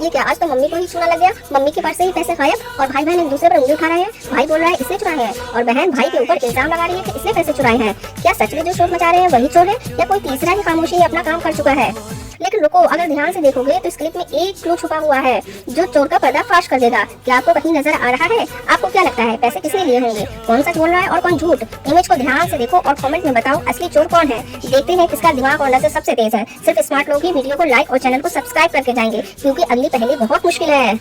ये क्या, आज तो मम्मी को ही सुना लग गया, मम्मी के पास से ही पैसे गायब और भाई बहन एक दूसरे पर उंगली उठा रहे हैं। भाई बोल रहा है इसने चुराए हैं और बहन भाई के ऊपर इल्जाम लगा रही है कि इसने पैसे चुराए हैं। क्या सच में जो शोर मचा रहे हैं वही चोर है या कोई तीसरा ही खामोशी अपना काम कर चुका है? लेकिन रुको, अगर ध्यान से देखोगे तो इस क्लिप में एक क्लू छुपा हुआ है जो चोर का पर्दाफाश कर देगा। क्या आपको कहीं नजर आ रहा है? आपको क्या लगता है पैसे किसने लिए होंगे? कौन सच बोल रहा है और कौन झूठ? इमेज को ध्यान से देखो और कमेंट में बताओ असली चोर कौन है। देखते हैं किसका दिमाग और नजर सबसे तेज है। सिर्फ स्मार्ट लोग ही वीडियो को लाइक और चैनल को सब्सक्राइब करके जाएंगे, क्योंकि अगली पहेली बहुत मुश्किल है।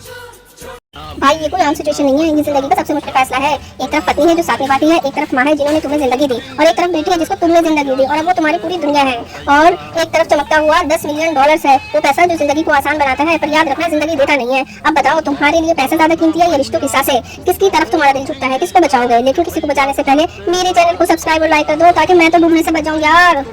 भाई ये कोई आम सिचुएशन नहीं है, ये जिंदगी का सबसे मुश्किल फैसला है। एक तरफ पत्नी है जो साथ निभाती है, एक तरफ माँ है जिन्होंने तुम्हें जिंदगी दी, और एक तरफ बेटी है जिसको तुमने जिंदगी दी और अब वो तुम्हारी पूरी दुनिया है। और एक तरफ चमकता हुआ $10 मिलियन है, वो पैसा जो जिंदगी को आसान बनाता है, पर याद रखना जिंदगी देता नहीं है। अब बताओ तुम्हारे लिए पैसा ज्यादा कीमती है या रिश्तों की सांसें? किसकी तरफ तुम्हारा दिल झुकता है, किसको बचाओगे? लेकिन किसी को बचाने से पहले मेरे चैनल को सब्सक्राइब और लाइक कर दो, ताकि मैं तो डूबने से बच जाऊं यार।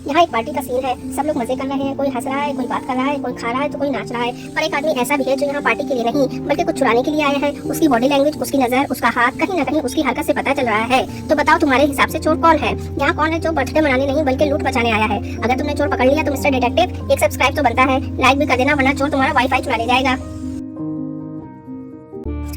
यहाँ एक पार्टी का सीन है, सब लोग मजे कर रहे हैं, कोई हंस रहा है, कोई बात कर रहा है, कोई खा रहा है तो कोई नाच रहा है। पर एक आदमी ऐसा भी है जो यहाँ पार्टी के लिए नहीं बल्कि कुछ चुराने के लिए आया है। उसकी बॉडी लैंग्वेज, उसकी नजर, उसका हाथ, कहीं ना कहीं उसकी हरकत से पता चल रहा है। तो बताओ तुम्हारे हिसाब से चोर कौन है? यहाँ कौन है जो बर्थडे मनाने नहीं बल्कि लूट बचाने आया है? अगर तुमने चोर पकड़ लिया तो मिस्टर डिटेक्टिव एक सब्सक्राइब तो बनता है, लाइक भी कर देना, वरना चोर तुम्हारा वाईफाई चुरा ले जाएगा।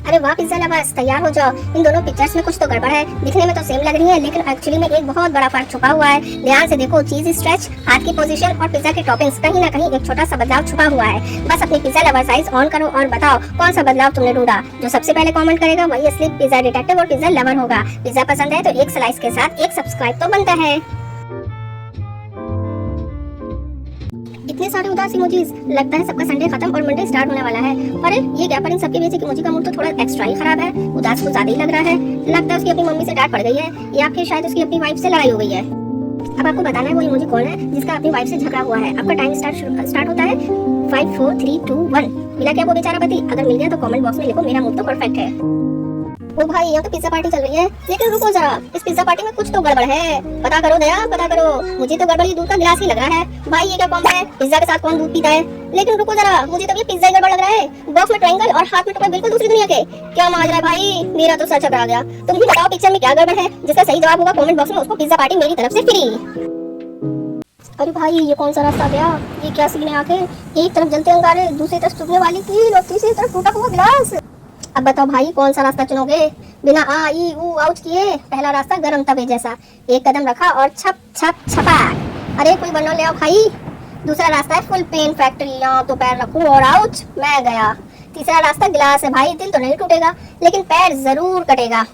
अरे वाह पिज्जा लवर्स, तैयार हो जाओ। इन दोनों पिक्चर्स में कुछ तो गड़बड़ है। दिखने में तो सेम लग रही है, लेकिन एक्चुअली में एक बहुत बड़ा फर्क छुपा हुआ है। ध्यान से देखो, चीज स्ट्रेच, हाथ की पोजीशन और पिज्जा के टॉपिंग्स, कहीं ना कहीं एक छोटा सा बदलाव छुपा हुआ है। बस अपनी पिज्जा लवर साइज ऑन करो और बताओ कौन सा बदलाव तुमने ढूंढा। जो सबसे पहले कमेंट करेगा वही असली पिज्जा डिटेक्टिव और पिज्जा लवर होगा। पिज्जा पसंद है तो एक स्लाइस के साथ एक सब्सक्राइब तो बनता है। इतने सारे उदास इमोजीज, लगता है सबका संडे खत्म और मंडे स्टार्ट होने वाला है। अरे ये क्या, पर इन सबके बीच इमोजी का मूड तो थोड़ा एक्स्ट्रा ही खराब है। उदास कुछ ज्यादा ही लग रहा है। लगता है उसकी अपनी मम्मी से डांट पड़ गई है या फिर शायद उसकी अपनी वाइफ से लड़ाई हो गई है। अब आपको बताना है वो इमोजी कौन है जिसका अपनी वाइफ से झगड़ा हुआ है। आपका टाइम स्टार्ट होता है 5 4 3 2 1। मिला क्या वो बेचारा पति? अगर मिल गया तो कमेंट बॉक्स में लिखो मेरा मूड तो परफेक्ट है। ओ भाई, यहाँ तो पिज्जा पार्टी चल रही है, लेकिन रुको जरा, इस पिज्जा पार्टी में कुछ तो गड़बड़ है। पता करो दया, पता करो। मुझे तो गड़बड़ी दूध का गिलास ही लग रहा है। भाई ये क्या कॉम्बो है? पिज्जा के साथ कौन दूध पीता है? लेकिन रुको जरा, मुझे तो ये पिज्जा ही गड़बड़ लग रहा है। बॉक्स में ट्रायंगल और हाथ में टुकड़े बिल्कुल दूसरी दुनिया के। क्या माज रहा है भाई? मेरा तो सर चकरा गया। तुम ही बताओ पिक्चर में क्या गड़बड़ है? जिसका सही जवाब होगा कमेंट बॉक्स में, उसको पिज्जा पार्टी मेरी तरफ से फ्री। अरे भाई ये कौन सा रास्ता गया? ये क्या सीन है आखिर? एक तरफ जलते अंगारे, दूसरी तरफ चुभने वाली कील और तीसरी तरफ टूटा हुआ गिलास। अब बताओ भाई कौन सा रास्ता चुनोगे? बिना आ ई ऊ आउच किए। पहला रास्ता गरम तवे जैसा, एक कदम रखा और छप छप छपाक। अरे कोई बर्नर ले आओ भाई। दूसरा रास्ता है फुल पेन फैक्ट्री, यहाँ तो पैर रखूं और आउच, मैं गया। तीसरा रास्ता गिलास है भाई, दिल तो नहीं टूटेगा लेकिन पैर जरूर कटेगा।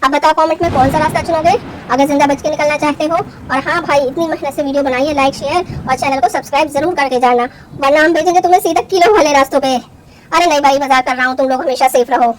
अब बताओ कमेंट में कौन सा रास्ता चुनोगे अगर जिंदा बच के निकलना चाहते हो। और हाँ भाई, इतनी मेहनत से वीडियो बनाइए, लाइक शेयर और चैनल को सब्सक्राइब जरूर करके जाना, वरना हम भेजेंगे तुम्हें सीधा किलो वाले रास्तों पे। अरे नहीं भाई, मजाक कर रहा हूँ, तुम लोग हमेशा सेफ रहो।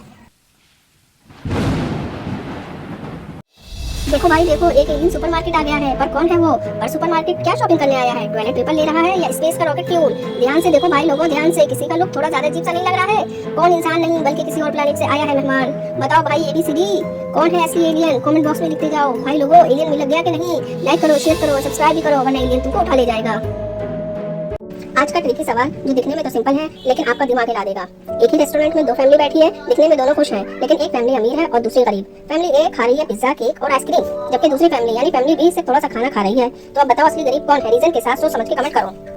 देखो भाई देखो, एक एलियन सुपरमार्केट आ गया है, पर कौन है वो? पर सुपरमार्केट क्या शॉपिंग करने आया है? टॉयलेट पेपर ले रहा है या स्पेस का रॉकेट फ्यूल? ध्यान से देखो भाई लोगों, ध्यान से। किसी का लुक थोड़ा ज्यादा अजीब सा नहीं लग रहा है? कौन इंसान नहीं बल्कि किसी और प्लैनेट से आया है मेहमान। बताओ भाई ABCD, कौन है असली एलियन? कमेंट बॉक्स में लिखते जाओ। भाई लोगों, एलियन मिल गया कि नहीं? लाइक करो, शेयर करो, सब्सक्राइब भी करो, वरना एलियन तुमको उठा ले जाएगा। आज का ट्रिकी सवाल जो दिखने में तो सिंपल है लेकिन आपका दिमाग हिला देगा। एक ही रेस्टोरेंट में दो फैमिली बैठी है, दिखने में दोनों खुश हैं, लेकिन एक फैमिली अमीर है और दूसरी गरीब। फैमिली ए खा रही है पिज्जा, केक और आइसक्रीम, जबकि दूसरी फैमिली यानी फैमिली बी सिर्फ थोड़ा सा खाना खा रही है। तो अब बताओ असली गरीब कौन है? रीजन के साथ सोच समझ के कमेंट करो।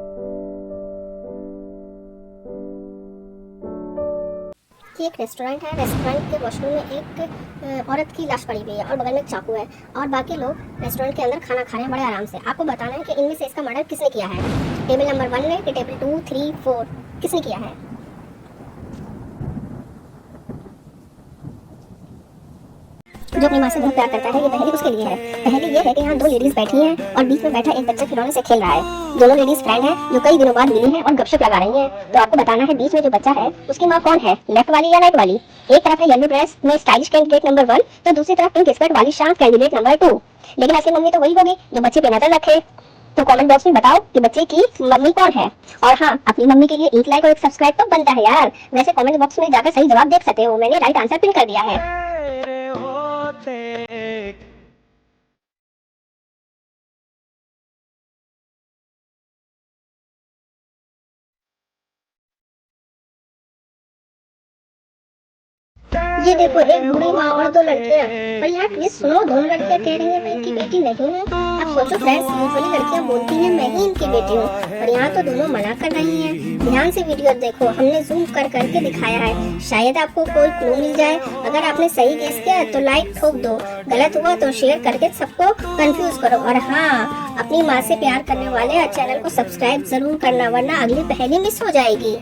एक रेस्टोरेंट है, रेस्टोरेंट के वॉशरूम में एक औरत की लाश पड़ी हुई है और बगल में एक चाकू है, और बाकी लोग रेस्टोरेंट के अंदर खाना खा रहे हैं बड़े आराम से। आपको बताना है कि इनमें से इसका मर्डर किसने किया है। टेबल नंबर 1 ने कि टेबल 2 3 4 किसने किया है? जो अपनी माँ से बहुत प्यार करता है, ये पहेली उसके लिए है। पहेली ये है कि यहाँ दो लेडीज बैठी हैं और बीच में बैठा एक बच्चा खिलौने से खेल रहा है। दोनों लेडीज फ्रेंड हैं जो कई दिनों बाद मिली हैं और गपशप लगा रही हैं। तो आपको बताना है बीच में जो बच्चा है उसकी माँ कौन है, लेफ्ट वाली या राइट वाली? एक तरफ है येलो ड्रेस में स्टाइलिश कैंडिडेट नंबर 1, तो दूसरी तरफ पिंक स्कर्ट वाली शांत कैंडिडेट नंबर 2। लेकिन असली मम्मी तो वही होगी जो बच्चे पे नजर रखे। तो कमेंट बॉक्स में बताओ कि बच्चे की मम्मी कौन है। और हाँ, अपनी मम्मी के लिए एक लाइक और एक सब्सक्राइब तो बनता है यार। वैसे कमेंट बॉक्स में जाकर सही जवाब देख सकते हो, मैंने राइट आंसर पिन कर दिया है। ये देखो, एक बूढ़ी माँ और दो लड़कियां। पर यार प्लीज सुनो, दोनों लड़कियां कह रही हैं मैं इनकी बेटी नहीं हूँ। अब सोचो फ्रेंड्स, यूजुअली लड़कियां बोलती हैं मैं ही इनकी बेटी हूँ, पर यहाँ तो दोनों मना कर रही हैं। ध्यान से वीडियो देखो, हमने जूम कर करके दिखाया है, शायद आपको कोई क्लू मिल जाए। अगर आपने सही गेस किया तो लाइक ठोक दो, गलत हुआ तो शेयर करके सबको कंफ्यूज करो। और हाँ, अपनी माँ से प्यार करने वाले चैनल को सब्सक्राइब जरूर करना, वरना अगली पहेली मिस हो जाएगी।